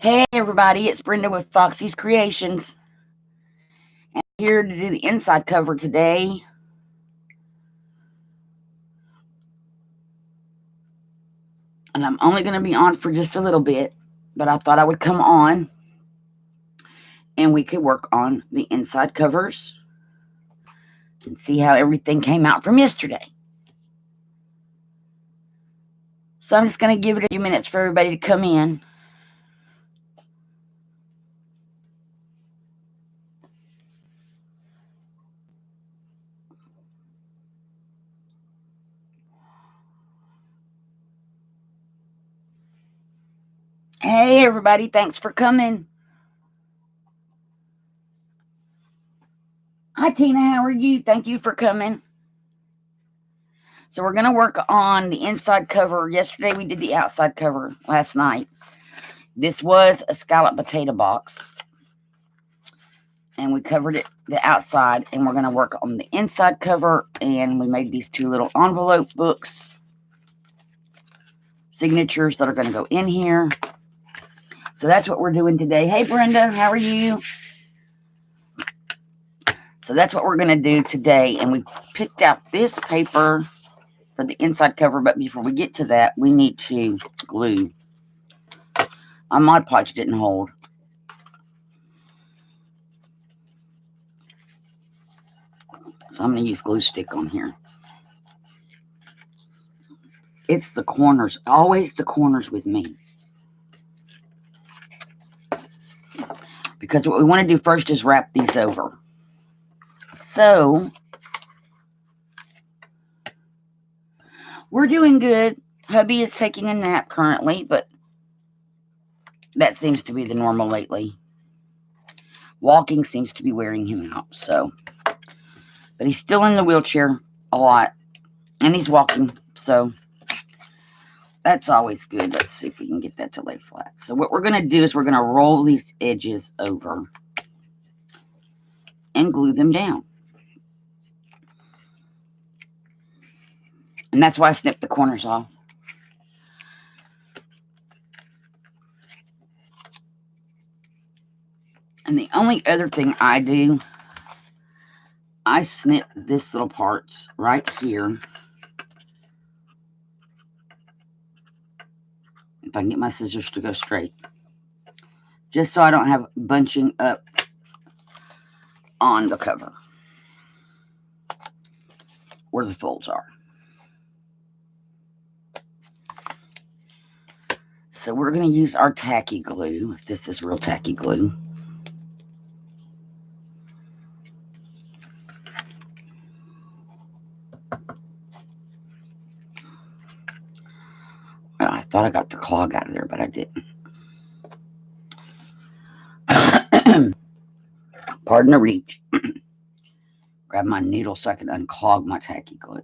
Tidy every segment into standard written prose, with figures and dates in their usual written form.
Hey everybody, it's Brenda with Foxy's Creations. And I'm here to do the inside cover today. And I'm only going to be on for just a little bit, but I thought I would come on and we could work on the inside covers and see how everything came out from yesterday. So I'm just going to give it a few minutes for everybody to come in. Hey everybody, thanks for coming. Hi Tina, how are you? Thank you for coming. So we're going to work on the inside cover. Yesterday we did the outside cover last night. This was a scallop potato box. And we covered it the outside, and we're going to work on the inside cover. And we made these two little envelope books, signatures that are going to go in here. So that's what we're doing today. Hey Brenda, how are you? So that's what we're going to do today. And we picked out this paper for the inside cover, but before we get to that, we need to glue. My Mod Podge didn't hold. So I'm going to use glue stick on here. It's the corners, always the corners with me. Because what we want to do first is wrap these over. So we're doing good. Hubby is taking a nap currently, but that seems to be the normal lately. Walking seems to be wearing him out, so. But he's still in the wheelchair a lot, and he's walking, so that's always good. Let's see if we can get that to lay flat. So what we're going to do is we're going to roll these edges over and glue them down. And that's why I snipped the corners off. And the only other thing I do, I snip this little parts right here. If I can get my scissors to go straight. Just so I don't have bunching up on the cover where the folds are. So we're going to use our tacky glue, if this is real tacky glue. Well, I thought I got the clog out of there, but I didn't. Pardon the reach. Grab my needle so I can unclog my tacky glue.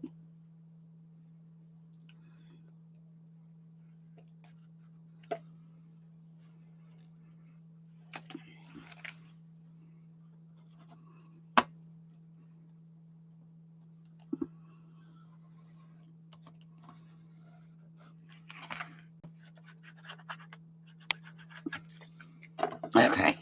Okay.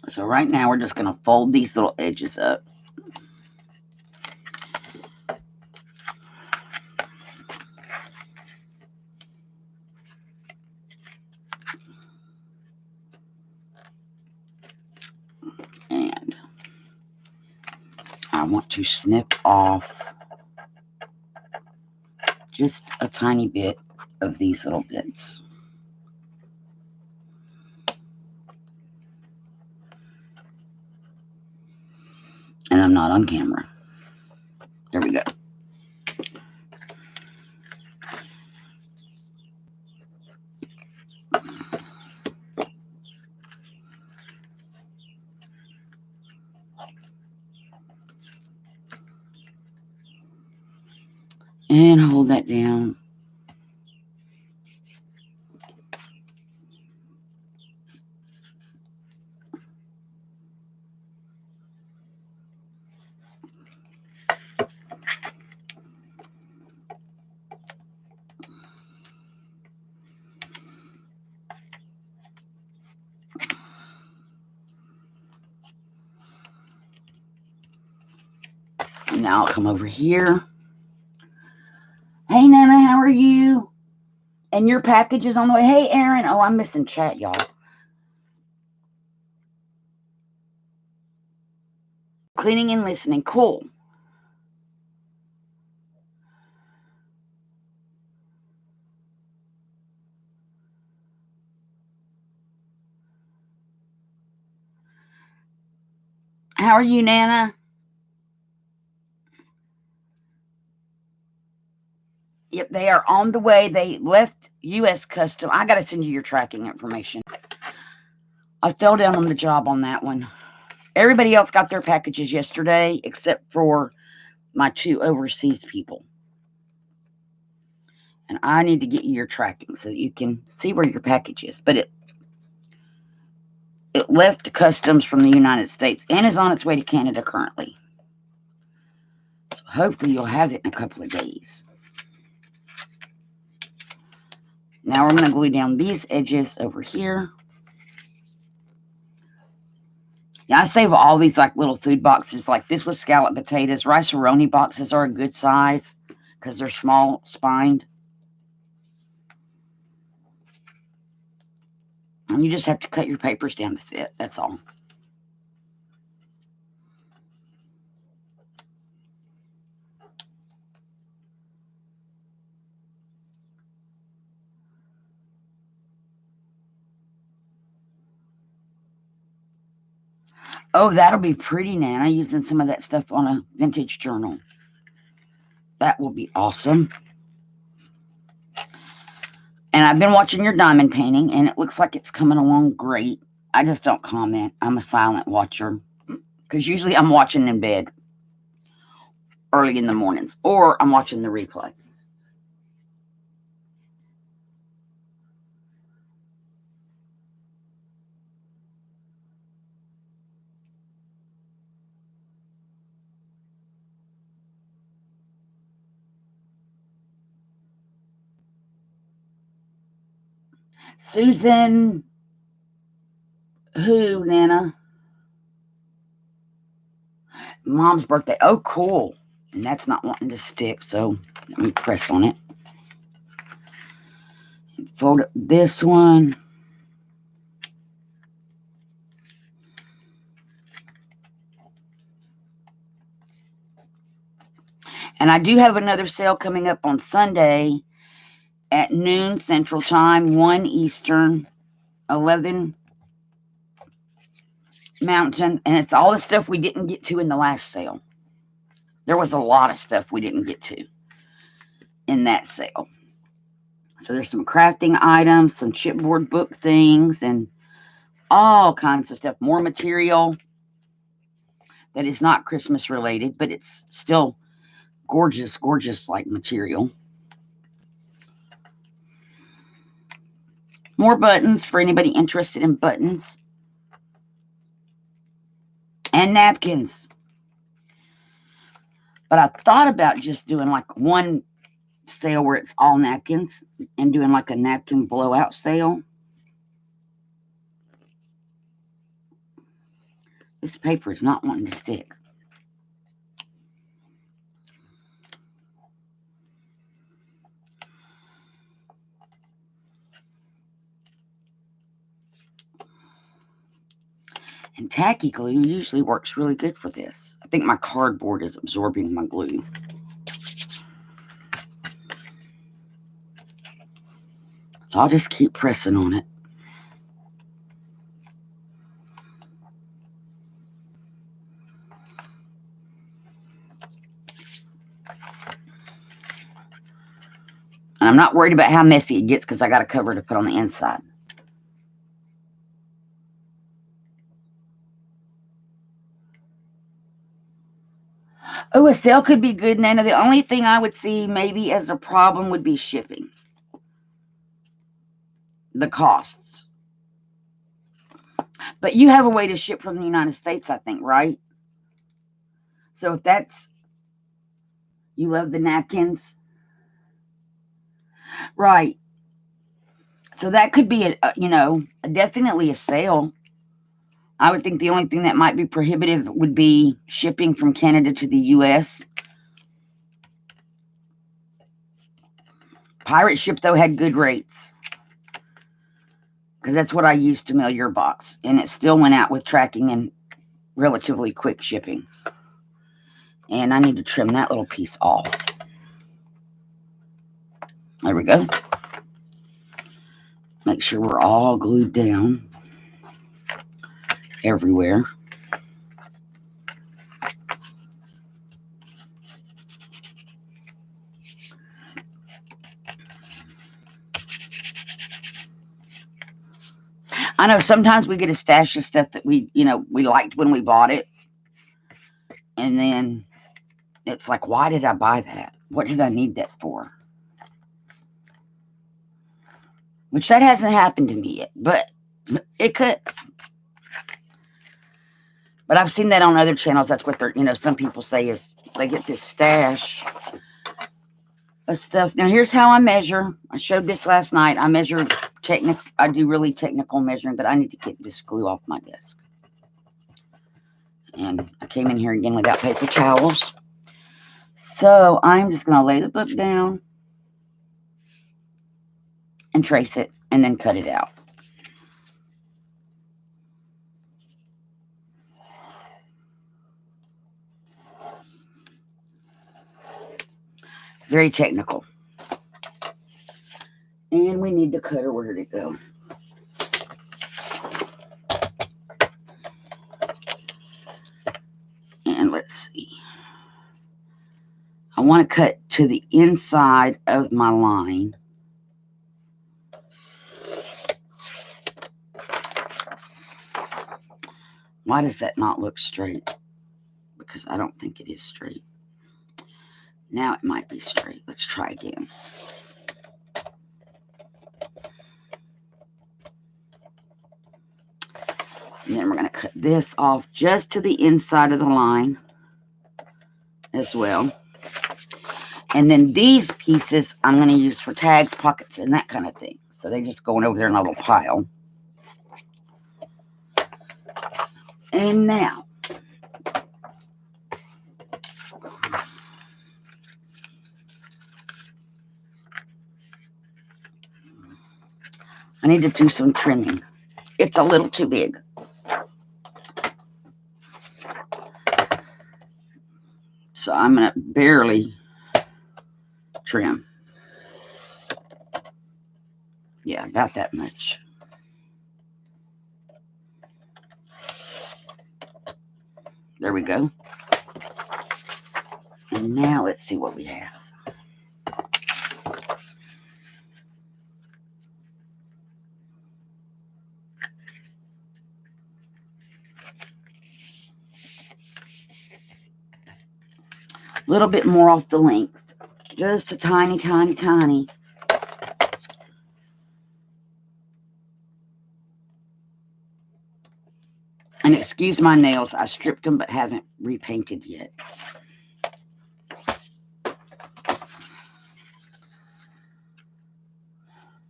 So right now we're just going to fold these little edges up. And I want to snip off just a tiny bit of these little bits. And I'm not on camera. There we go. And hold that down. Now I'll come over here. Hey, Nana, how are you? And your package is on the way. Hey, Aaron. Oh, I'm missing chat, y'all. Cleaning and listening. Cool. How are you, Nana? Yep, they are on the way. They left U.S. Custom. I got to send you your tracking information. I fell down on the job on that one. Everybody else got their packages yesterday except for my 2 overseas people. And I need to get you your tracking so that you can see where your package is. But it left customs from the United States and is on its way to Canada currently. So hopefully you'll have it in a couple of days. Now we're going to glue down these edges over here. Yeah, I save all these like little food boxes. Like this with scalloped potatoes. Rice-a-roni boxes are a good size because they're small spined. And you just have to cut your papers down to fit. That's all. Oh, that'll be pretty, Nana, using some of that stuff on a vintage journal. That will be awesome. And I've been watching your diamond painting, and it looks like it's coming along great. I just don't comment. I'm a silent watcher because usually I'm watching in bed early in the mornings, or I'm watching the replay. Susan, who, Nana? Mom's birthday. Oh, cool. And that's not wanting to stick, so let me press on it. Fold up this one. And I do have another sale coming up on Sunday at noon Central Time, 1 Eastern, 11 Mountain. And it's all the stuff we didn't get to in the last sale. There was a lot of stuff we didn't get to in that sale. So there's some crafting items, some chipboard book things, and all kinds of stuff. More material that is not Christmas related, but it's still gorgeous, gorgeous like material. More buttons for anybody interested in buttons. And napkins. But I thought about just doing like one sale where it's all napkins and doing like a napkin blowout sale. This paper is not wanting to stick. And tacky glue usually works really good for this. I think my cardboard is absorbing my glue. So I'll just keep pressing on it. And I'm not worried about how messy it gets because I got a cover to put on the inside. Oh, a sale could be good, Nana. The only thing I would see maybe as a problem would be shipping. The costs. But you have a way to ship from the United States, I think, right? So if that's, you love the napkins. Right. So that could be, definitely a sale. I would think the only thing that might be prohibitive would be shipping from Canada to the U.S. Pirate Ship, though, had good rates. Because that's what I used to mail your box. And it still went out with tracking and relatively quick shipping. And I need to trim that little piece off. There we go. Make sure we're all glued down everywhere. I know sometimes we get a stash of stuff that we liked when we bought it. And then it's like, why did I buy that? What did I need that for? Which that hasn't happened to me yet, but it could. But I've seen that on other channels. That's what they're, some people say is they get this stash of stuff. Now, here's how I measure. I showed this last night. I measure I do really technical measuring, but I need to get this glue off my desk. And I came in here again without paper towels. So I'm just going to lay the book down and trace it and then cut it out. Very technical. And we need the cutter. Where did it go? And let's see. I want to cut to the inside of my line. Why does that not look straight? Because I don't think it is straight. Now it might be straight. Let's try again. And then we're going to cut this off just to the inside of the line as well. And then these pieces I'm going to use for tags, pockets, and that kind of thing. So they're just going over there in a little pile. And now, I need to do some trimming. It's a little too big. So I'm going to barely trim. Yeah, about that much. There we go. And now let's see what we have. A little bit more off the length. Just a tiny, tiny, tiny. And excuse my nails. I stripped them but haven't repainted yet.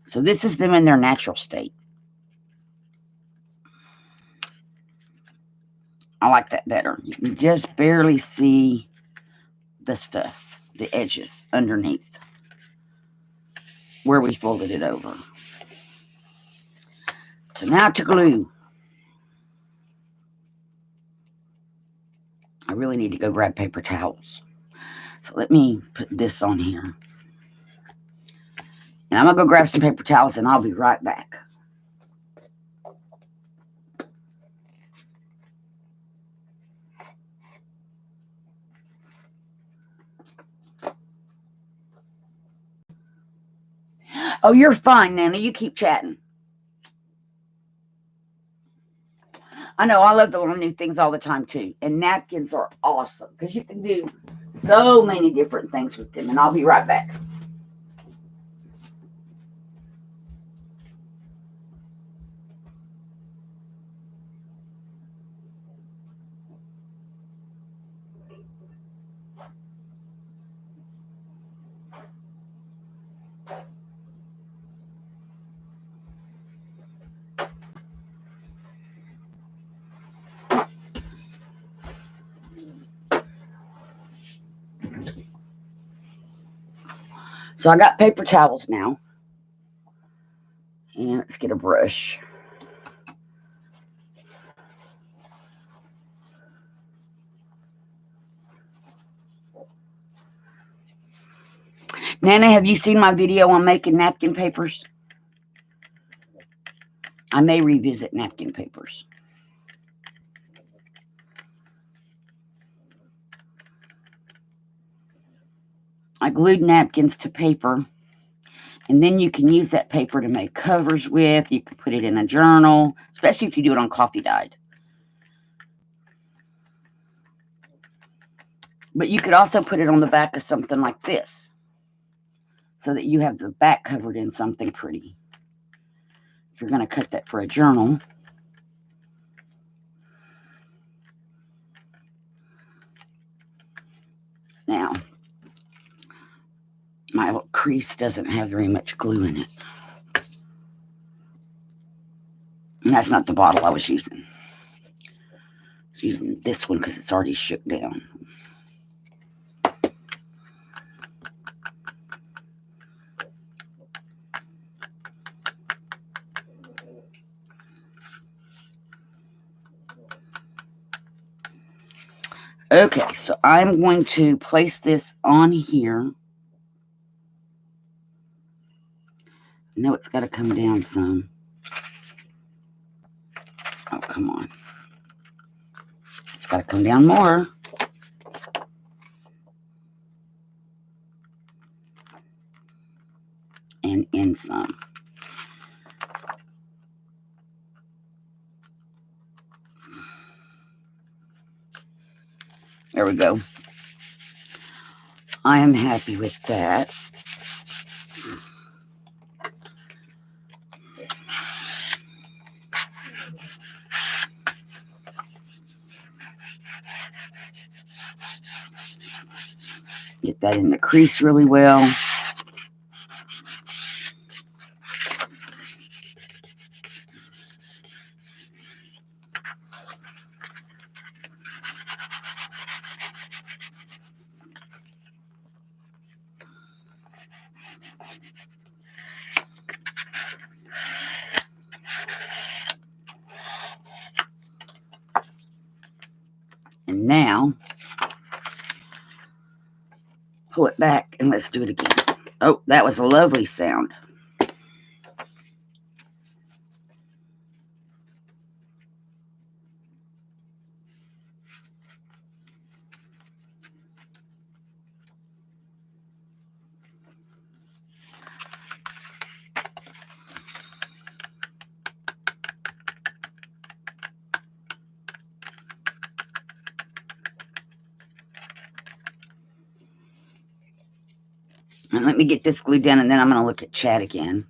So this is them in their natural state. I like that better. You can just barely see the stuff, the edges underneath where we folded it over. So now to glue. I really need to go grab paper towels. So let me put this on here. And I'm going to go grab some paper towels and I'll be right back. Oh, you're fine, Nana. You keep chatting. I know. I love to learn new things all the time, too. And napkins are awesome because you can do so many different things with them. And I'll be right back. So I got paper towels now. And let's get a brush. Nana, have you seen my video on making napkin papers? I may revisit napkin papers. I glued napkins to paper, and then you can use that paper to make covers with. You can put it in a journal, especially if you do it on coffee dyed. But you could also put it on the back of something like this, so that you have the back covered in something pretty. If you're going to cut that for a journal. Now, my crease doesn't have very much glue in it. And that's not the bottle I was using. I was using this one because it's already shook down. Okay, so I'm going to place this on here. I know it's got to come down some. Oh, come on. It's got to come down more. And in some. There we go. I am happy with that. Get that in the crease really well. And now, pull it back and let's do it again. Oh, that was a lovely sound. And let me get this glued down, and then I'm going to look at Chad again.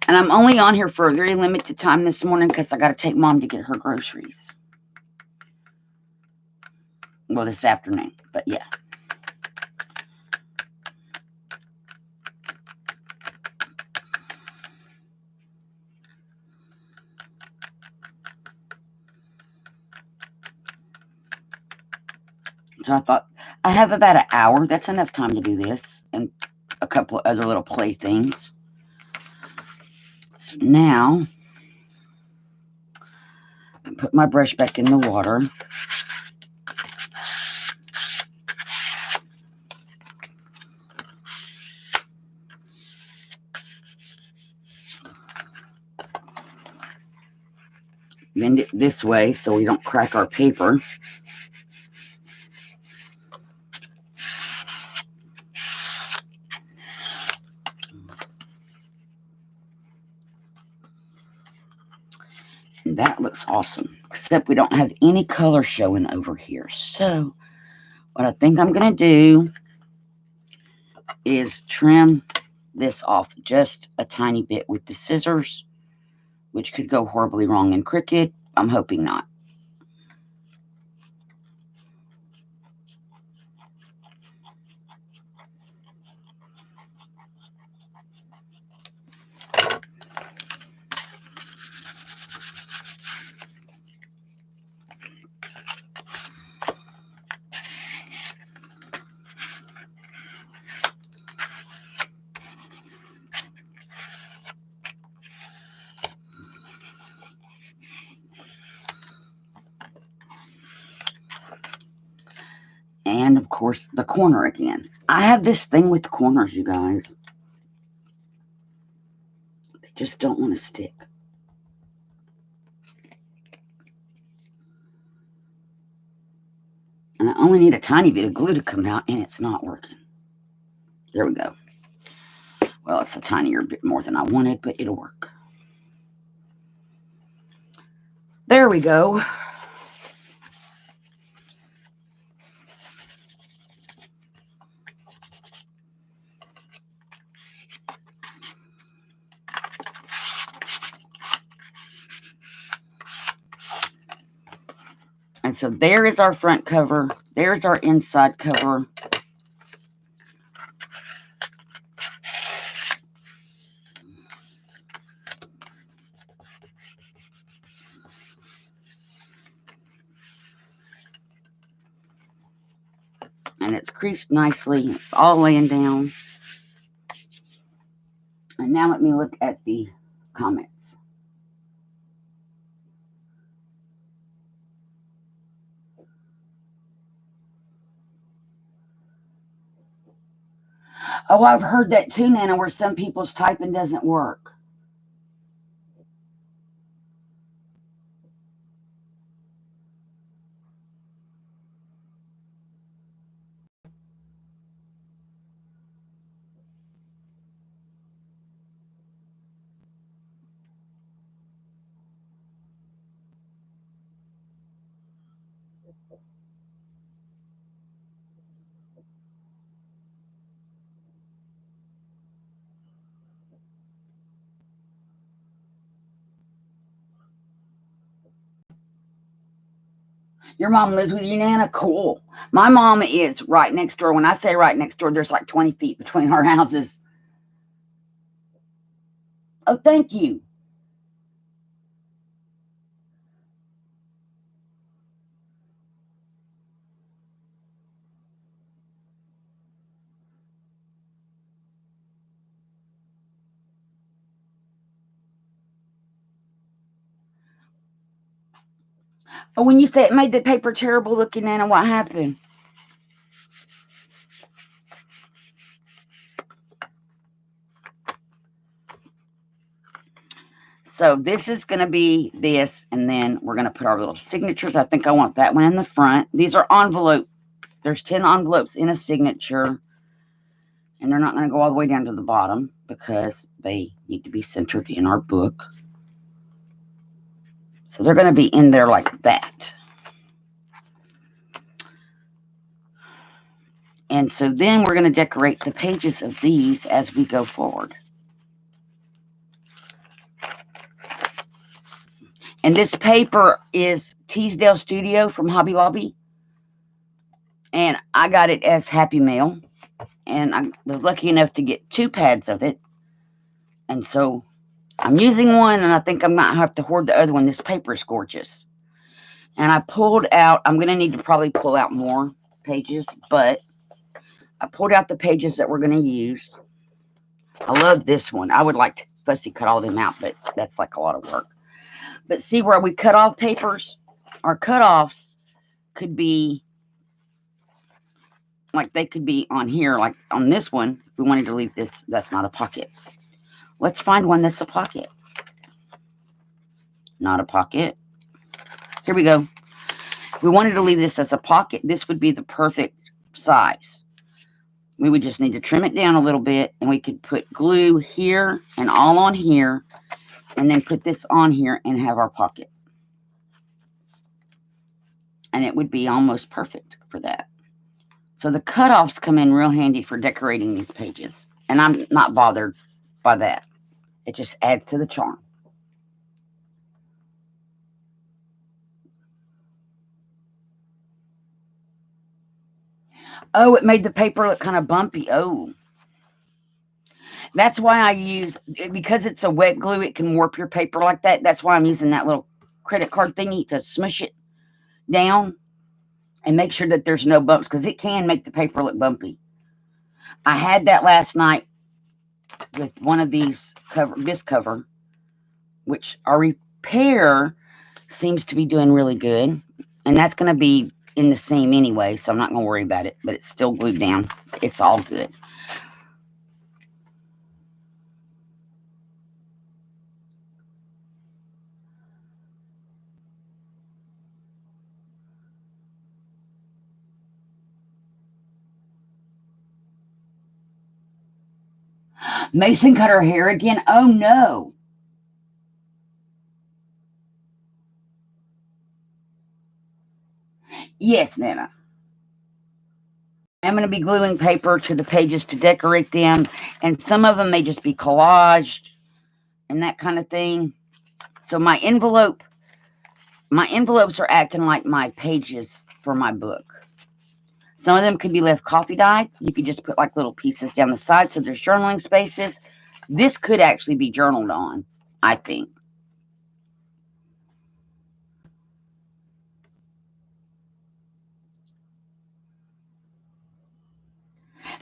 And I'm only on here for a very limited time this morning because I got to take Mom to get her groceries. Well, this afternoon, but yeah. So I thought, I have about an hour. That's enough time to do this. And a couple of other little play things. So now, I put my brush back in the water. Bend it this way so we don't crack our paper. And that looks awesome, except we don't have any color showing over here. So what I think I'm going to do is trim this off just a tiny bit with the scissors, which could go horribly wrong in Cricut. I'm hoping not. And, of course, the corner again. I have this thing with the corners, you guys. They just don't want to stick. And I only need a tiny bit of glue to come out, and it's not working. There we go. Well, it's a tinier bit more than I wanted, but it'll work. There we go. And so there is our front cover. There's our inside cover. And it's creased nicely. It's all laying down. And now let me look at the comments. Oh, I've heard that too, Nana, where some people's typing doesn't work. Your mom lives with you, Nana? Cool. My mom is right next door. When I say right next door, there's like 20 feet between our houses. Oh, thank you. Oh, when you say it made the paper terrible looking, Nana, what happened? So this is going to be this, and then we're going to put our little signatures. I think I want that one in the front. These are envelope. There's 10 envelopes in a signature, and they're not going to go all the way down to the bottom because they need to be centered in our book. So they're going to be in there like that. And so then we're going to decorate the pages of these as we go forward. And this paper is Teasdale Studio from Hobby Lobby. And I got it as Happy Mail. And I was lucky enough to get 2 pads of it. And so I'm using one, and I think I might have to hoard the other one. This paper is gorgeous. And I pulled out, I'm going to need to probably pull out more pages, but I pulled out the pages that we're going to use. I love this one. I would like to fussy cut all them out, but that's like a lot of work. But see where we cut off papers? Our cutoffs could be, like they could be on here, like on this one. If we wanted to leave this, that's not a pocket. Let's find one that's a pocket. Not a pocket. Here we go. If we wanted to leave this as a pocket, this would be the perfect size. We would just need to trim it down a little bit, and we could put glue here and all on here, and then put this on here and have our pocket. And it would be almost perfect for that. So the cutoffs come in real handy for decorating these pages. And I'm not bothered by that. It just adds to the charm. Oh, it made the paper look kind of bumpy. Oh. That's why I use, because it's a wet glue, it can warp your paper like that. That's why I'm using that little credit card thingy to smush it down and make sure that there's no bumps, because it can make the paper look bumpy. I had that last night with one of these this cover, which our repair seems to be doing really good. And that's going to be in the seam anyway, so I'm not going to worry about it, but it's still glued down. It's all good. Mason cut her hair again. Oh no. Yes, Nana. I'm going to be gluing paper to the pages to decorate them, and some of them may just be collaged and that kind of thing. So my envelopes are acting like my pages for my book. Some of them could be left coffee dyed. You could just put like little pieces down the side so there's journaling spaces. This could actually be journaled on, I think.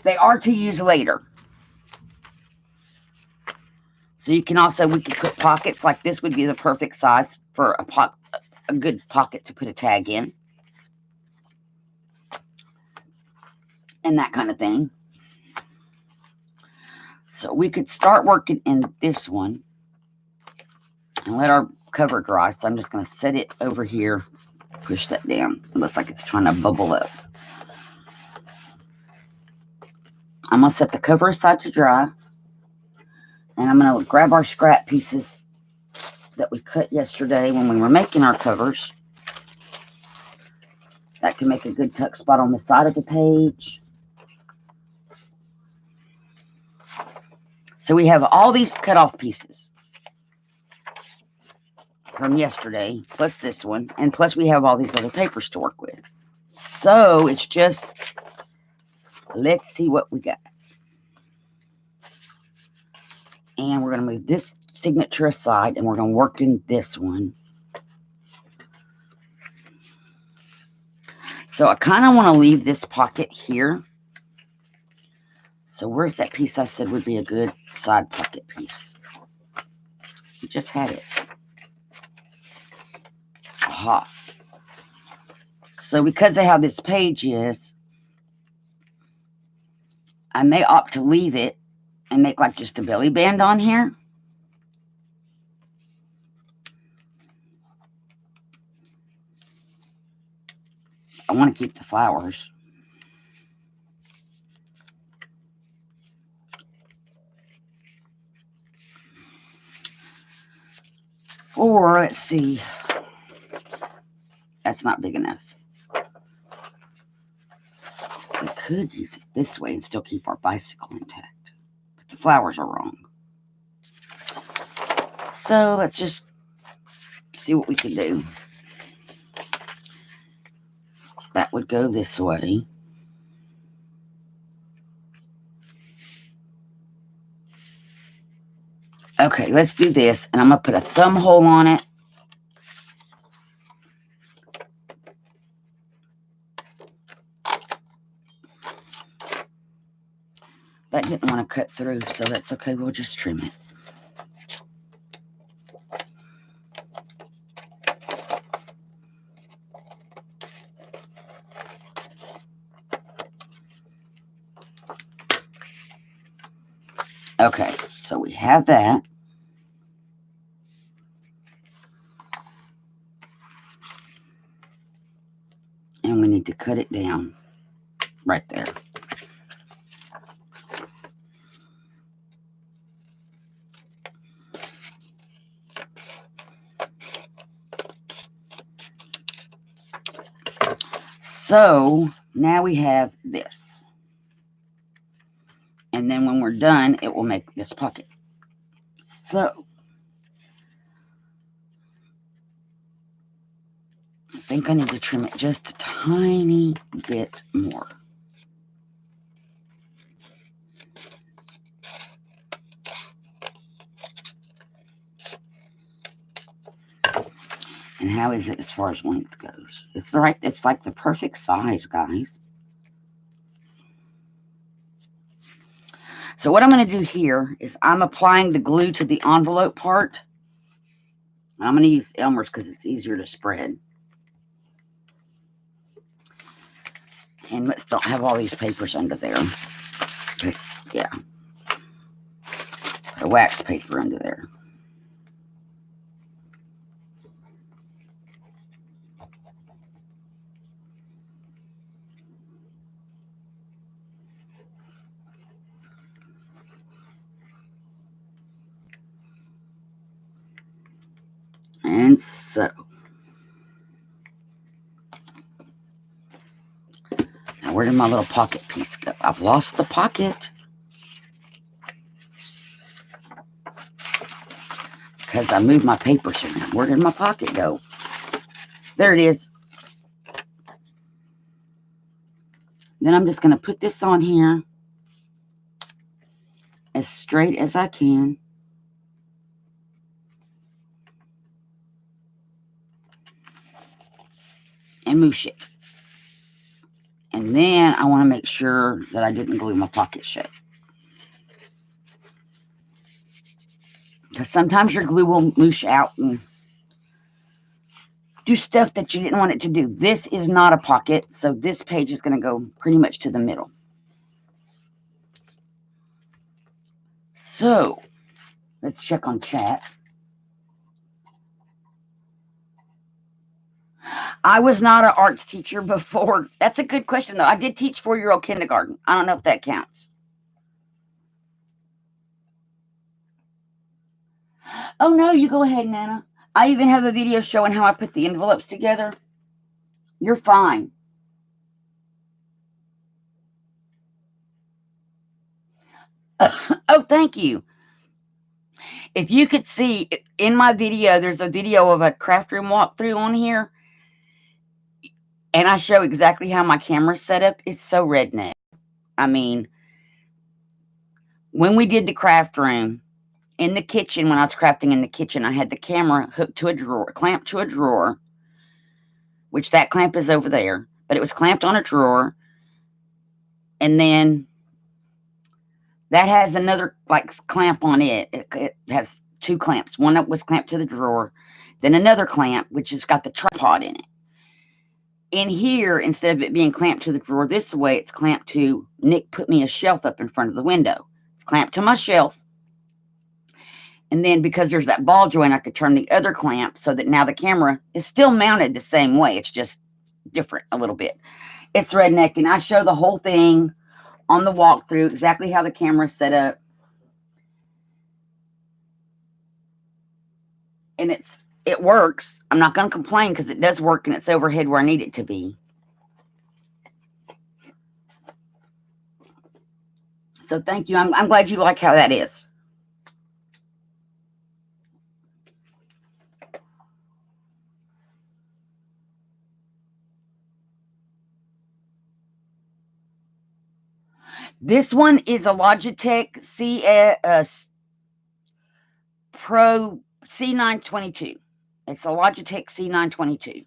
They are to use later. So you can also, we could put pockets, like this would be the perfect size for a good pocket to put a tag in. And that kind of thing. So we could start working in this one and let our cover dry. So I'm just going to set it over here, push that down. It looks like it's trying to bubble up. I'm going to set the cover aside to dry. And I'm going to grab our scrap pieces that we cut yesterday when we were making our covers. That can make a good tuck spot on the side of the page. So we have all these cut off pieces from yesterday, plus this one, and plus we have all these other papers to work with. So it's just, let's see what we got. And we're going to move this signature aside, and we're going to work in this one. So I kind of want to leave this pocket here. So where's that piece I said would be a good side pocket piece? We just had it. Aha. So because of how this page is, I may opt to leave it and make like just a belly band on here. I want to keep the flowers. Or let's see. That's not big enough. We could use it this way and still keep our bicycle intact. But the flowers are wrong. So let's just see what we can do. That would go this way. Okay, let's do this. And I'm going to put a thumb hole on it. That didn't want to cut through, so that's okay. We'll just trim it. Okay, so we have that. And we need to cut it down right there. So now we have this. And then when we're done, it will make this pocket. So I think I need to trim it just a tiny bit more. And how is it as far as length goes? It's right. It's like the perfect size, guys. So what I'm going to do here is I'm applying the glue to the envelope part. I'm going to use Elmer's because it's easier to spread. And let's not have all these papers under there. Because, yeah. Put a wax paper under there. And so. Now, where did my little pocket piece go? I've lost the pocket. Because I moved my papers around. Where did my pocket go? There it is. Then I'm just going to put this on here as straight as I can. And moosh it. And then I want to make sure that I didn't glue my pocket shut. Because sometimes your glue will moosh out and do stuff that you didn't want it to do. This is not a pocket, so this page is going to go pretty much to the middle. So, let's check on chat. I was not an arts teacher before. That's a good question, though. I did teach 4-year-old kindergarten. I don't know if that counts. Oh, no, you go ahead, Nana. I even have a video showing how I put the envelopes together. You're fine. Oh, thank you. If you could see in my video, there's a video of a craft room walkthrough on here. And I show exactly how my camera's set up. It's so redneck. I mean, when we did the craft room, in the kitchen, when I was crafting in the kitchen, I had the camera hooked to a drawer, clamped to a drawer, which that clamp is over there, but it was clamped on a drawer. And then that has another like clamp on it. It has 2 clamps. One that was clamped to the drawer, then another clamp, which has got the tripod in it. In here, instead of it being clamped to the drawer this way, it's clamped to, Nick put me a shelf up in front of the window. It's clamped to my shelf. And then because there's that ball joint, I could turn the other clamp so that now the camera is still mounted the same way. It's just different a little bit. It's redneck, and I show the whole thing on the walkthrough, exactly how the camera's set up. And it works. I'm not going to complain because it does work and it's overhead where I need it to be. So thank you. I'm glad you like how that is. This one is a Logitech Pro C922. It's a Logitech C922.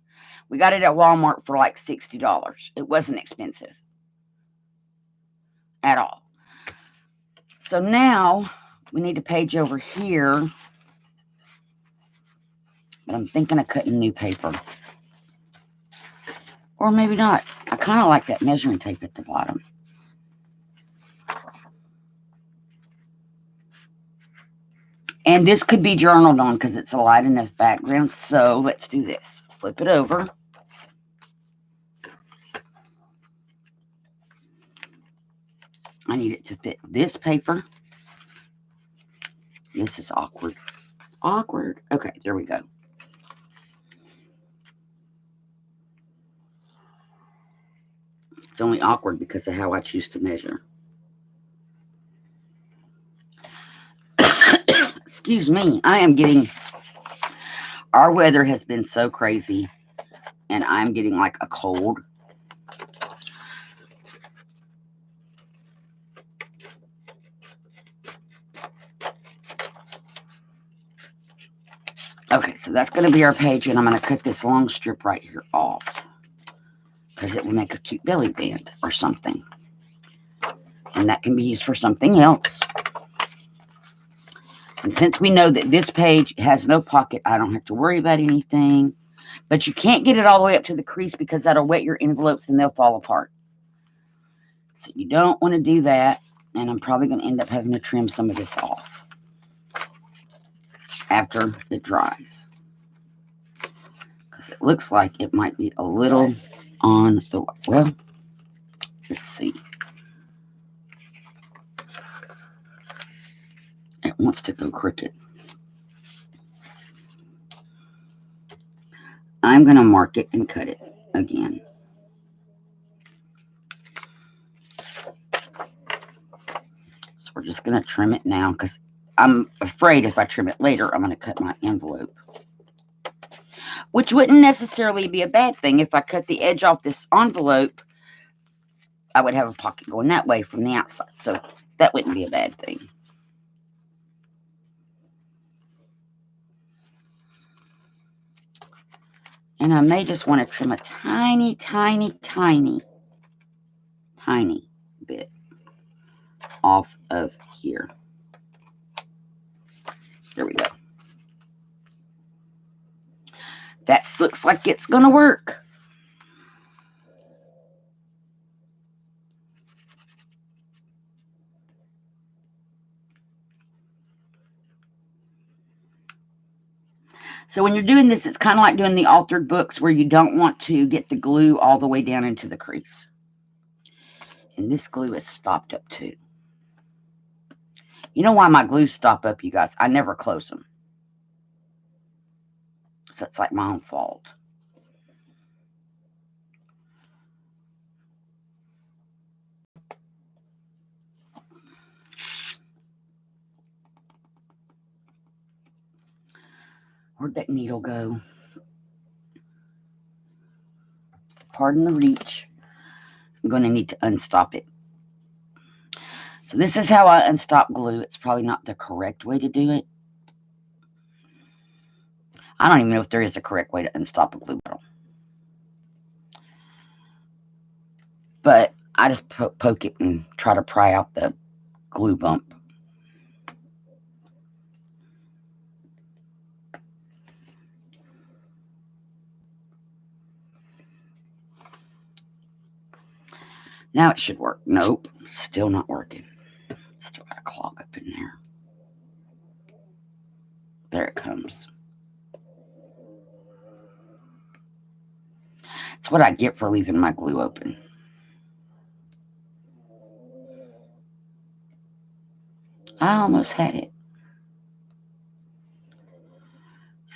We got it at Walmart for like $60. It wasn't expensive at all. So now we need a page over here. But I'm thinking of cutting new paper. Or maybe not. I kind of like that measuring tape at the bottom. And this could be journaled on because it's a light enough background. So let's do this. Flip it over. I need it to fit this paper. This is awkward. Awkward. Okay, there we go. It's only awkward because of how I choose to measure. Excuse me. I am getting... Our weather has been so crazy. And I'm getting like a cold. Okay, so that's going to be our page. And I'm going to cut this long strip right here off. Because it will make a cute belly band or something. And that can be used for something else. And since we know that this page has no pocket, I don't have to worry about anything. But you can't get it all the way up to the crease because that'll wet your envelopes and they'll fall apart. So you don't want to do that. And I'm probably going to end up having to trim some of this off after it dries. Because it looks like it might be a little on the, well, let's see. It wants to go crooked. I'm going to mark it and cut it again. So we're just going to trim it now because I'm afraid if I trim it later, I'm going to cut my envelope. Which wouldn't necessarily be a bad thing. If I cut the edge off this envelope, I would have a pocket going that way from the outside. So that wouldn't be a bad thing. And I may just want to trim a tiny, tiny, tiny, tiny bit off of here. There we go. That looks like it's going to work. So when you're doing this, it's kind of like doing the altered books where you don't want to get the glue all the way down into the crease. And this glue is stopped up too. You know why my glues stop up, you guys? I never close them. So it's like my own fault. Where'd that needle go? Pardon the reach. I'm going to need to unstop it. So this is how I unstop glue. It's probably not the correct way to do it. I don't even know if there is a correct way to unstop a glue bottle. But I just poke it and try to pry out the glue bump. Now it should work. Nope, still not working. Still got a clog up in there. There it comes. That's what I get for leaving my glue open. I almost had it.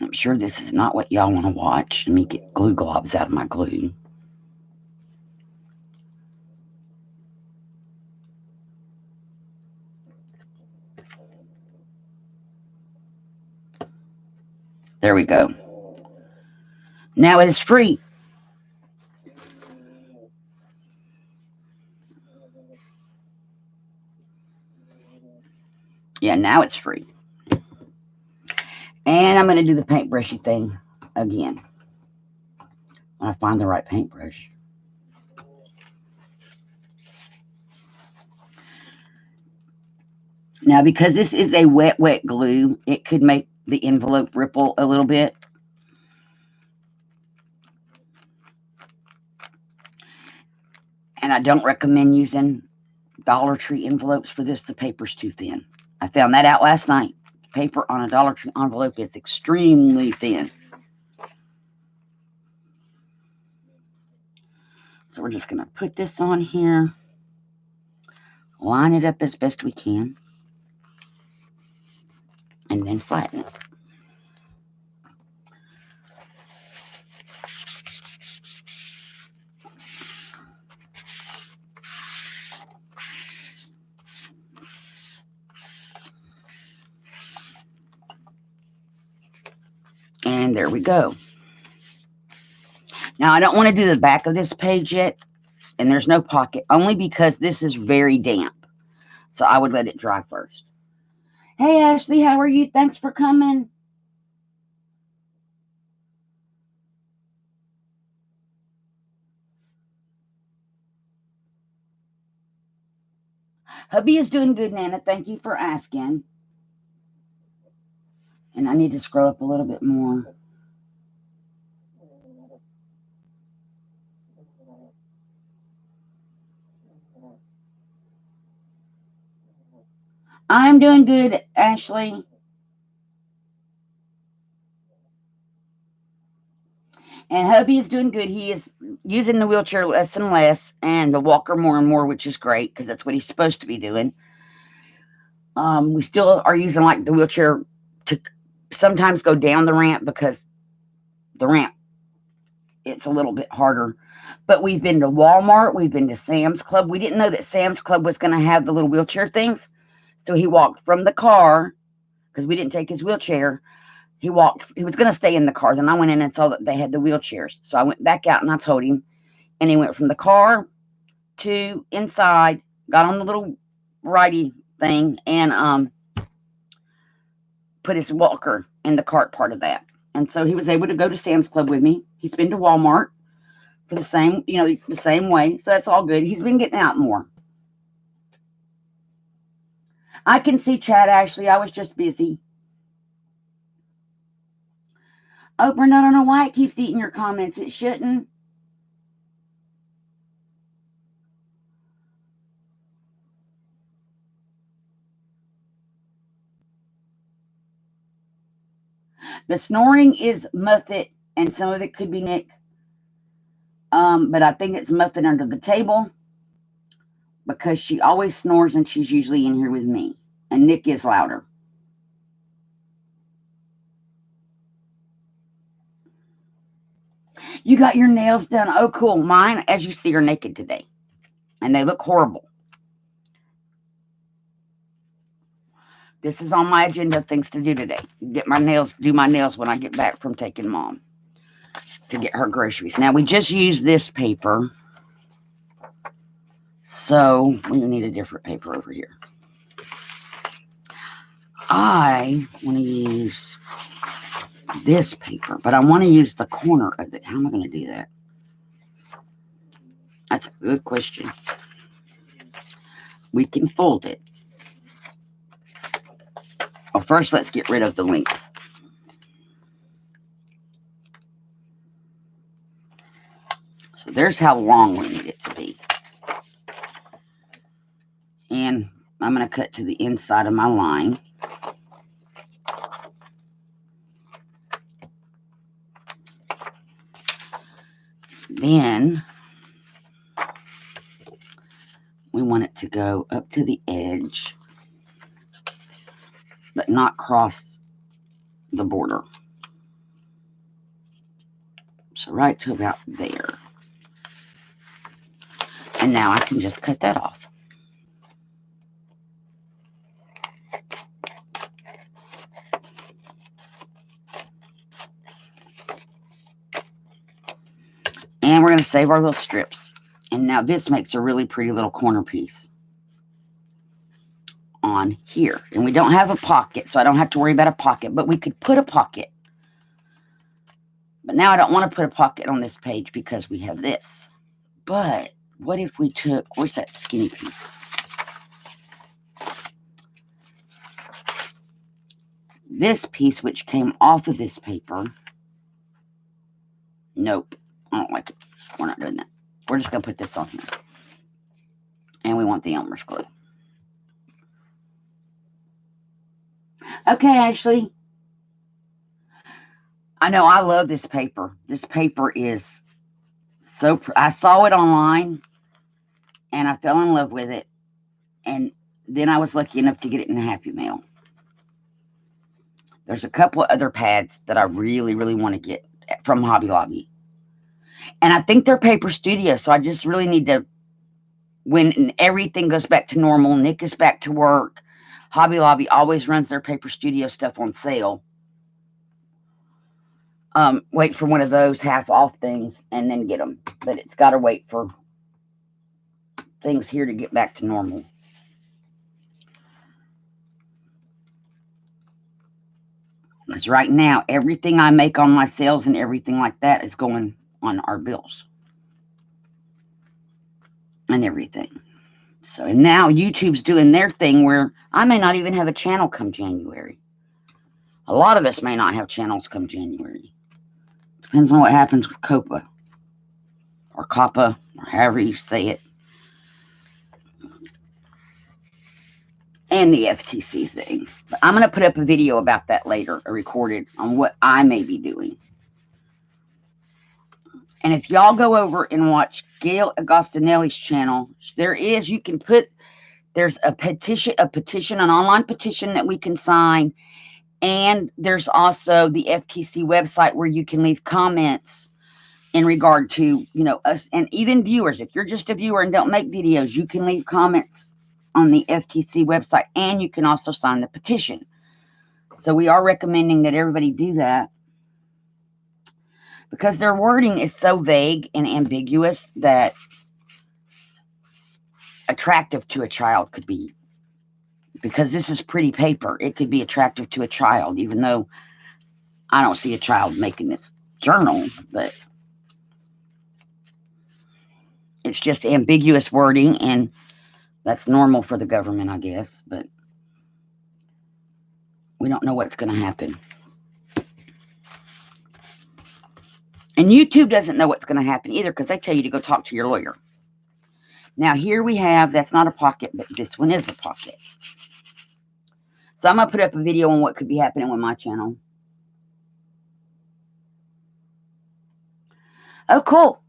I'm sure this is not what y'all want to watch, and me get glue globs out of my glue. There we go. Now it is free. Yeah, now it's free. And I'm going to do the paintbrushy thing again. When I find the right paintbrush. Now, because this is a wet glue, it could make the envelope ripple a little bit. And I don't recommend using Dollar Tree envelopes for this. The paper's too thin. I found that out last night. Paper on a Dollar Tree envelope is extremely thin. So we're just going to put this on here. Line it up as best we can. And then flatten it. And there we go. Now, I don't want to do the back of this page yet, and there's no pocket, only because this is very damp. So I would let it dry first. Hey, Ashley, how are you? Thanks for coming. Hubby is doing good, Nana. Thank you for asking. And I need to scroll up a little bit more. I'm doing good, Ashley. And hubby is doing good. He is using the wheelchair less and less and the walker more and more, which is great because that's what he's supposed to be doing. We still are using like the wheelchair to sometimes go down the ramp because the ramp it's a little bit harder. But we've been to Walmart, we've been to Sam's Club. We didn't know that Sam's Club was going to have the little wheelchair things. So he walked from the car because we didn't take his wheelchair. He was going to stay in the car. Then I went in and saw that they had the wheelchairs. So I went back out and I told him. And he went from the car to inside, got on the little righty thing, and put his walker in the cart part of that. And so he was able to go to Sam's Club with me. He's been to Walmart for the same, the same way. So that's all good. He's been getting out more. I can see Chad, Ashley. I was just busy. Oh, Brenda, I don't know why it keeps eating your comments. It shouldn't. The snoring is Muffet, and some of it could be Nick. But I think it's Muffet under the table because she always snores and she's usually in here with me. And Nick is louder. You got your nails done. Oh, cool. Mine, as you see, are naked today. And they look horrible. This is on my agenda of things to do today. Do my nails when I get back from taking Mom to get her groceries. Now, we just used this paper. So, we need a different paper over here. I want to use this paper, but I want to use the corner of it. How am I going to do that? That's a good question. We can fold it. Well, first, let's get rid of the length. So there's how long we need it to be. And I'm going to cut to the inside of my line. Then we want it to go up to the edge, but not cross the border. So right to about there. And now I can just cut that off. And we're going to save our little strips. And now this makes a really pretty little corner piece on here. And we don't have a pocket, so I don't have to worry about a pocket, but we could put a pocket. But now I don't want to put a pocket on this page because we have this. But what if we took, where's that skinny piece? This piece, which came off of this paper. Nope, I don't like it. We're not doing that. We're just going to put this on here. And we want the Elmer's glue. Okay, Ashley. I know I love this paper. This paper is so, I saw it online and I fell in love with it. And then I was lucky enough to get it in a Happy Mail. There's a couple of other pads that I really, really want to get from Hobby Lobby. And I think they're Paper Studio, so I just really need to, when everything goes back to normal, Nick is back to work, Hobby Lobby always runs their Paper Studio stuff on sale. Wait for one of those half-off things and then get them. But it's got to wait for things here to get back to normal. Because right now, everything I make on my sales and everything like that is going on our bills. And everything. So, and now YouTube's doing their thing where I may not even have a channel come January. A lot of us may not have channels come January. Depends on what happens with COPA. Or COPPA, or however you say it. and the FTC thing. But I'm going to put up a video about that later, recorded on what I may be doing. And if y'all go over and watch Gail Agostinelli's channel, there's a petition, an online petition that we can sign. And there's also the FTC website where you can leave comments in regard to, us and even viewers. If you're just a viewer and don't make videos, you can leave comments on the FTC website, and you can also sign the petition. So we are recommending that everybody do that, because their wording is so vague and ambiguous that attractive to a child could be, because this is pretty paper, it could be attractive to a child, even though I don't see a child making this journal, but it's just ambiguous wording, and that's normal for the government, I guess, but we don't know what's going to happen. And YouTube doesn't know what's going to happen either, because they tell you to go talk to your lawyer. Now, here we have, that's not a pocket, but this one is a pocket. So I'm going to put up a video on what could be happening with my channel. Oh, cool.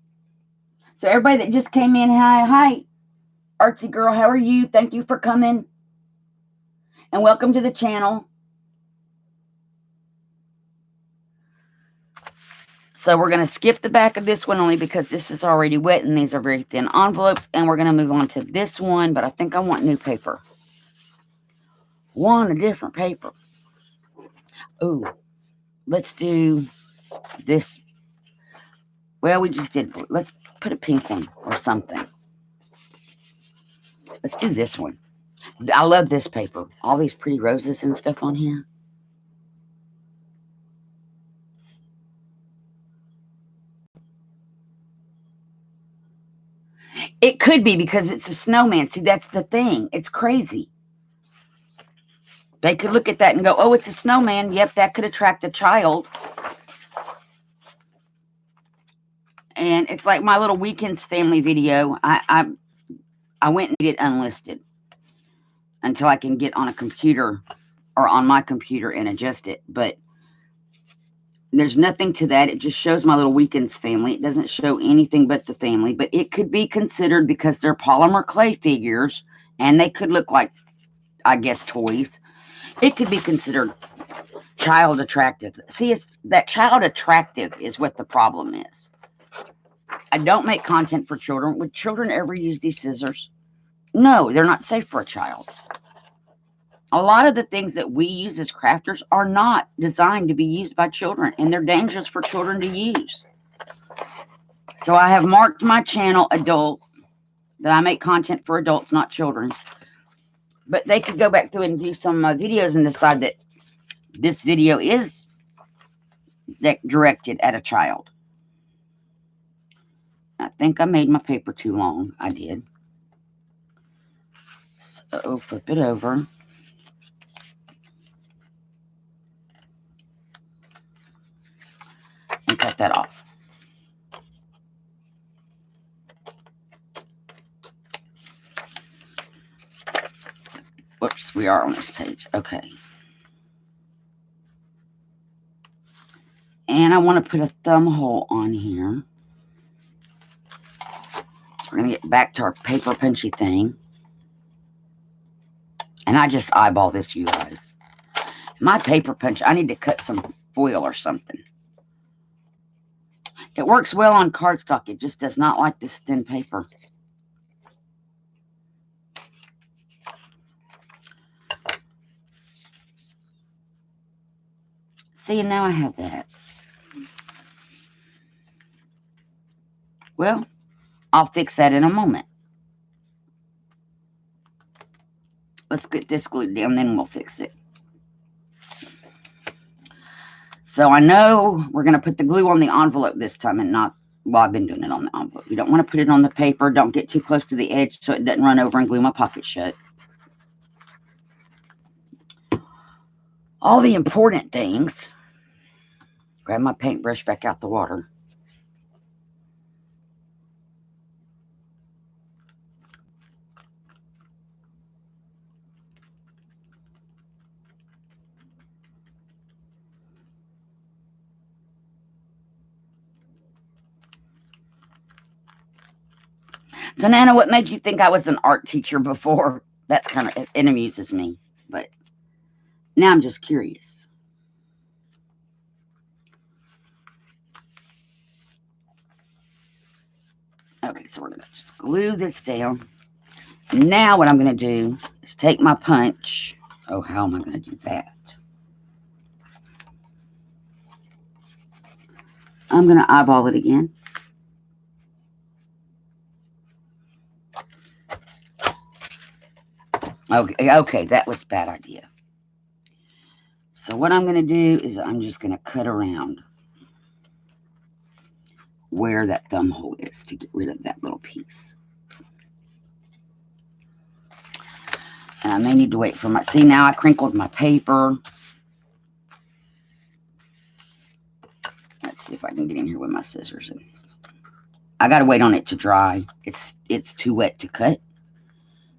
So everybody that just came in, hi, Artsy Girl, how are you? Thank you for coming. And welcome to the channel. So we're going to skip the back of this one only because this is already wet and these are very thin envelopes. And we're going to move on to this one, but I think I want new paper. Want a different paper. Ooh, let's do this. Well, we just did. Let's put a pink one or something. Let's do this one. I love this paper. All these pretty roses and stuff on here. It could be because it's a snowman. See, that's the thing. It's crazy. They could look at that and go, oh, it's a snowman. Yep, that could attract a child. And it's like my little Weekends family video. I went and did it unlisted until I can get on a computer or on my computer and adjust it. But there's nothing to that. It just shows my little Weekends family. It doesn't show anything but the family. But it could be considered, because they're polymer clay figures, and they could look like, I guess, toys. It could be considered child attractive. See, it's that child attractive is what the problem is. I don't make content for children. Would children ever use these scissors? No, they're not safe for a child. A lot of the things that we use as crafters are not designed to be used by children, and they're dangerous for children to use. So I have marked my channel adult, that I make content for adults, not children. But they could go back through and view some of my videos and decide that this video is directed at a child. I think I made my paper too long. I did. So flip it over. And cut that off. Whoops, we are on this page. Okay. And I want to put a thumb hole on here. So we're going to get back to our paper punchy thing. And I just eyeball this, you guys. My paper punch, I need to cut some foil or something. It works well on cardstock. It just does not like this thin paper. See, and now I have that. Well, I'll fix that in a moment. Let's get this glued down, then we'll fix it. So I know we're going to put the glue on the envelope this time and not, well, I've been doing it on the envelope. You don't want to put it on the paper. Don't get too close to the edge so it doesn't run over and glue my pocket shut. All the important things. Grab my paintbrush back out the water. So, Nana, what made you think I was an art teacher before? That's kind of, it amuses me. But now I'm just curious. Okay, so we're going to just glue this down. Now what I'm going to do is take my punch. Oh, how am I going to do that? I'm going to eyeball it again. Okay, that was a bad idea. So what I'm going to do is I'm just going to cut around where that thumb hole is to get rid of that little piece. And I may need to wait for my, see, now I crinkled my paper. Let's see if I can get in here with my scissors. I got to wait on it to dry. It's too wet to cut.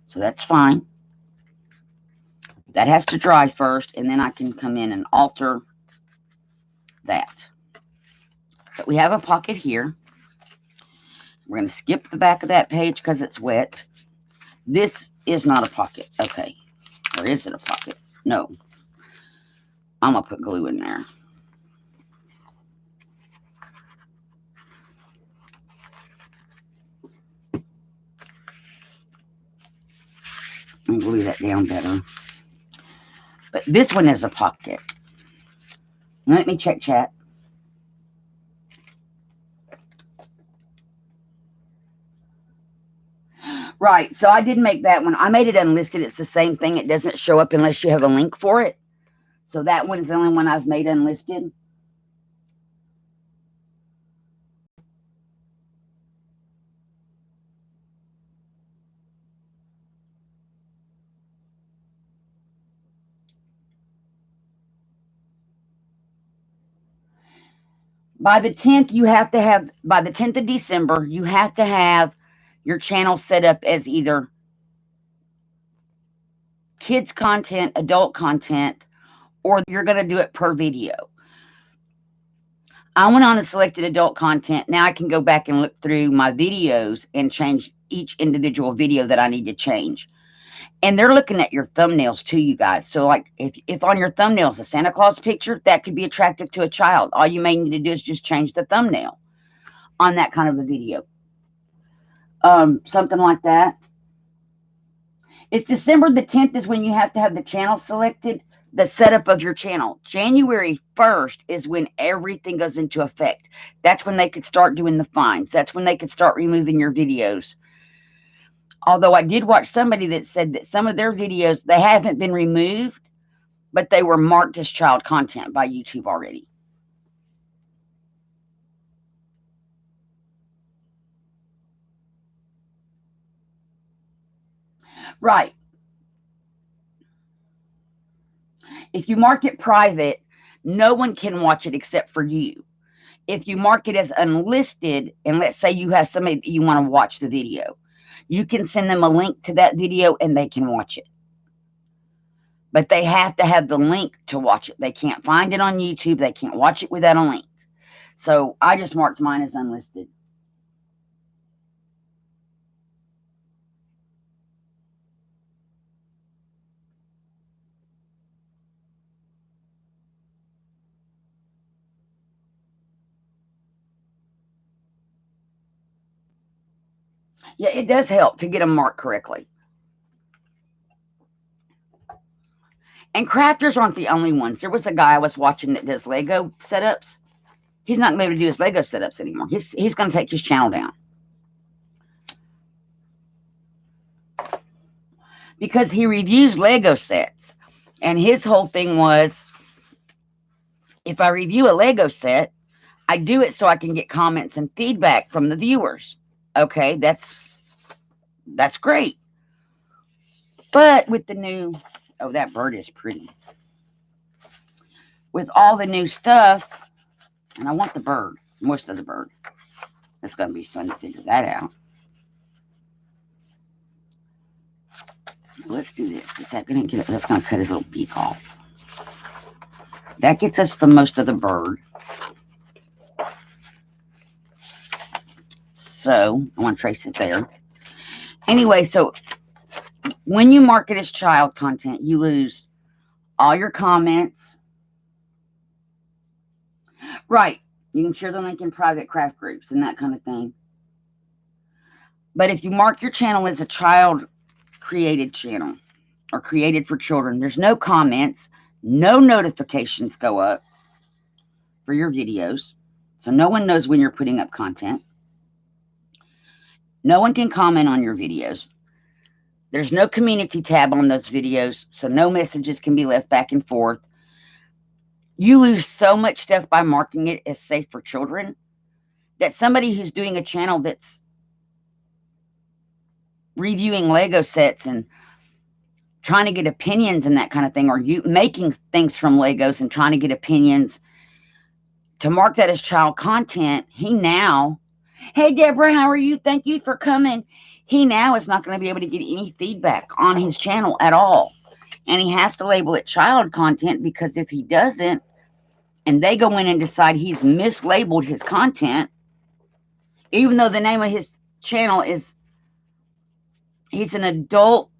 So that's fine. That has to dry first, and then I can come in and alter that. But we have a pocket here. We're going to skip the back of that page because it's wet. This is not a pocket. Okay. Or is it a pocket? No. I'm going to put glue in there. And glue that down better. But this one is a pocket. Let me check chat. Right, so I did make that one. I made it unlisted. It's the same thing. It doesn't show up unless you have a link for it. So that one's the only one I've made unlisted. By the 10th, you have to have, by the 10th of December, you have to have your channel set up as either kids content, adult content, or you're going to do it per video. I went on and selected adult content. Now I can go back and look through my videos and change each individual video that I need to change. And they're looking at your thumbnails too, you guys. So like if on your thumbnails a Santa Claus picture, that could be attractive to a child. All you may need to do is just change the thumbnail on that kind of a video. Something like that. It's December the 10th is when you have to have the channel selected, the setup of your channel. January 1st is when everything goes into effect. That's when they could start doing the fines. That's when they could start removing your videos. Although I did watch somebody that said that some of their videos, they haven't been removed, but they were marked as child content by YouTube already. Right. If you mark it private, no one can watch it except for you. If you mark it as unlisted, and let's say you have somebody that you want to watch the video, you can send them a link to that video and they can watch it. But they have to have the link to watch it. They can't find it on YouTube. They can't watch it without a link. So I just marked mine as unlisted. Yeah, it does help to get them marked correctly. And crafters aren't the only ones. There was a guy I was watching that does Lego setups. He's not going to be able to do his Lego setups anymore. He's going to take his channel down. Because he reviews Lego sets. And his whole thing was, if I review a Lego set, I do it so I can get comments and feedback from the viewers. Okay, that's great. But with the new, oh, that bird is pretty. With all the new stuff, and I want the bird, most of the bird. It's going to be fun to figure that out. Let's do this. Is that going to get it? That's going to cut his little beak off. That gets us the most of the bird. So I want to trace it there. Anyway, so when you mark it as child content, you lose all your comments. Right. You can share the link in private craft groups and that kind of thing. But if you mark your channel as a child created channel or created for children, there's no comments, no notifications go up for your videos. So no one knows when you're putting up content. No one can comment on your videos. There's no community tab on those videos, so no messages can be left back and forth. You lose so much stuff by marking it as safe for children that somebody who's doing a channel that's reviewing Lego sets and trying to get opinions and that kind of thing, or you making things from Legos and trying to get opinions, to mark that as child content, he now, hey, Deborah, how are you? Thank you for coming. He now is not going to be able to get any feedback on his channel at all. And he has to label it child content, because if he doesn't, and they go in and decide he's mislabeled his content, even though the name of his channel is, he's an adult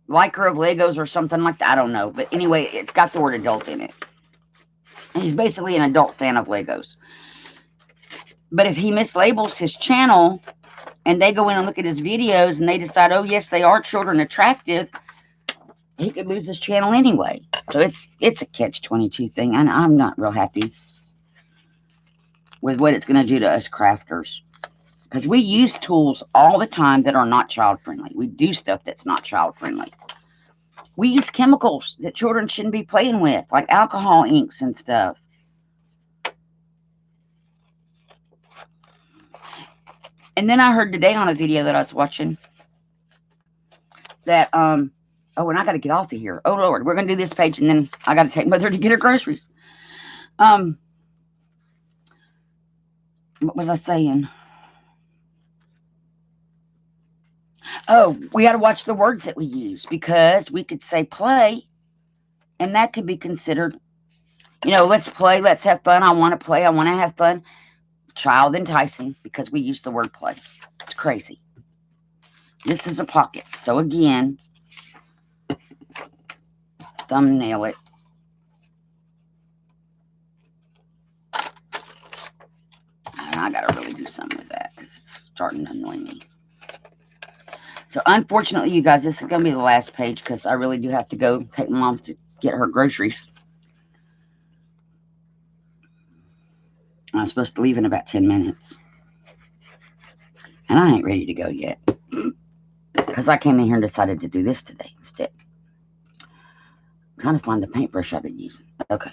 liker of Legos or something like that. I don't know. But anyway, it's got the word adult in it. He's basically an adult fan of Legos. But if he mislabels his channel and they go in and look at his videos and they decide, oh, yes, they are children attractive, he could lose his channel anyway. So it's a catch-22 thing. And I'm not real happy with what it's going to do to us crafters. Because we use tools all the time that are not child-friendly. We do stuff that's not child-friendly. We use chemicals that children shouldn't be playing with, like alcohol inks and stuff. And then I heard today on a video that I was watching that, oh, and I got to get off of here. Oh, Lord, we're going to do this page, and then I got to take Mother to get her groceries. What was I saying? Oh, we got to watch the words that we use, because we could say play, and that could be considered, let's play, let's have fun, I want to play, I want to have fun. Child enticing, because we use the word play. It's crazy. This is a pocket. So again, thumbnail it. And I got to really do something with that, because it's starting to annoy me. So unfortunately, you guys, this is going to be the last page, because I really do have to go take Mom to get her groceries. I'm supposed to leave in about 10 minutes. And I ain't ready to go yet, because I came in here and decided to do this today instead. I'm trying to find the paintbrush I've been using. Okay.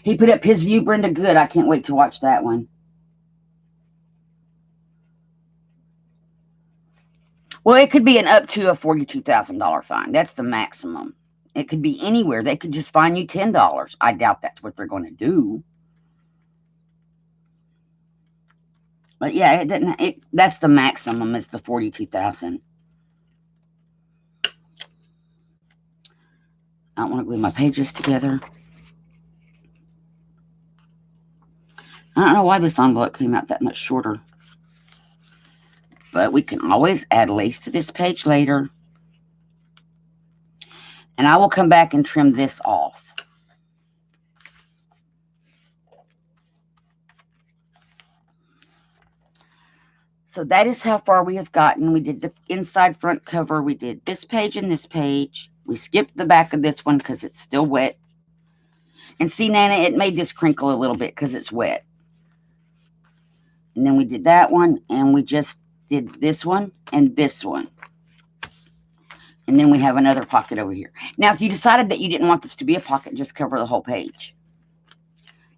He put up his view, Brenda. Good. I can't wait to watch that one. Well, it could be an up to a $42,000 fine. That's the maximum. It could be anywhere. They could just fine you $10. I doubt that's what they're going to do. But yeah, it doesn't. That's the maximum, is the $42,000. I don't want to glue my pages together. I don't know why this envelope came out that much shorter. But we can always add lace to this page later. And I will come back and trim this off. So that is how far we have gotten. We did the inside front cover. We did this page and this page. We skipped the back of this one because it's still wet. And see, Nana, it made this crinkle a little bit because it's wet. And then we did that one, and we just did this one and this one. And then we have another pocket over here. Now, if you decided that you didn't want this to be a pocket, just cover the whole page.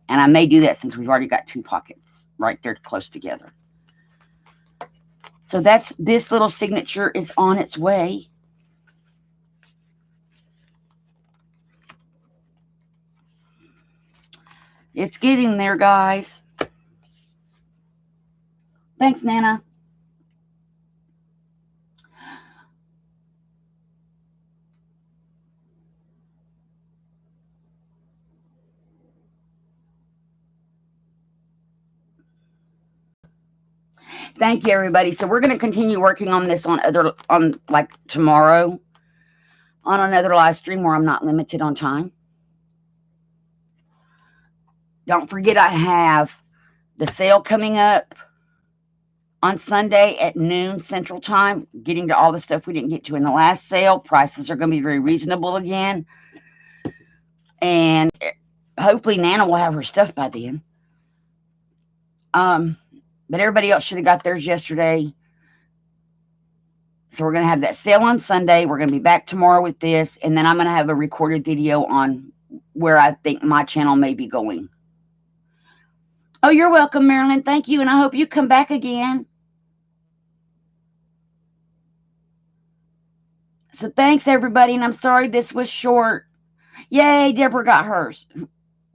And I may do that since we've already got two pockets right there close together. So this little signature is on its way. It's getting there, guys. Thanks, Nana. Thank you, everybody. So we're going to continue working on this on like tomorrow on another live stream where I'm not limited on time. Don't forget I have the sale coming up on Sunday at noon Central Time, getting to all the stuff we didn't get to in the last sale. Prices are going to be very reasonable again. And hopefully Nana will have her stuff by then. But everybody else should have got theirs yesterday. So we're going to have that sale on Sunday. We're going to be back tomorrow with this. And then I'm going to have a recorded video on where I think my channel may be going. Oh, you're welcome, Marilyn. Thank you. And I hope you come back again. So thanks, everybody. And I'm sorry this was short. Yay, Deborah got hers.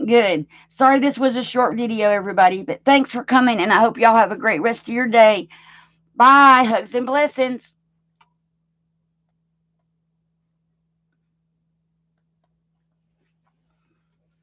Good. Sorry this was a short video, everybody. But thanks for coming. And I hope y'all have a great rest of your day. Bye. Hugs and blessings.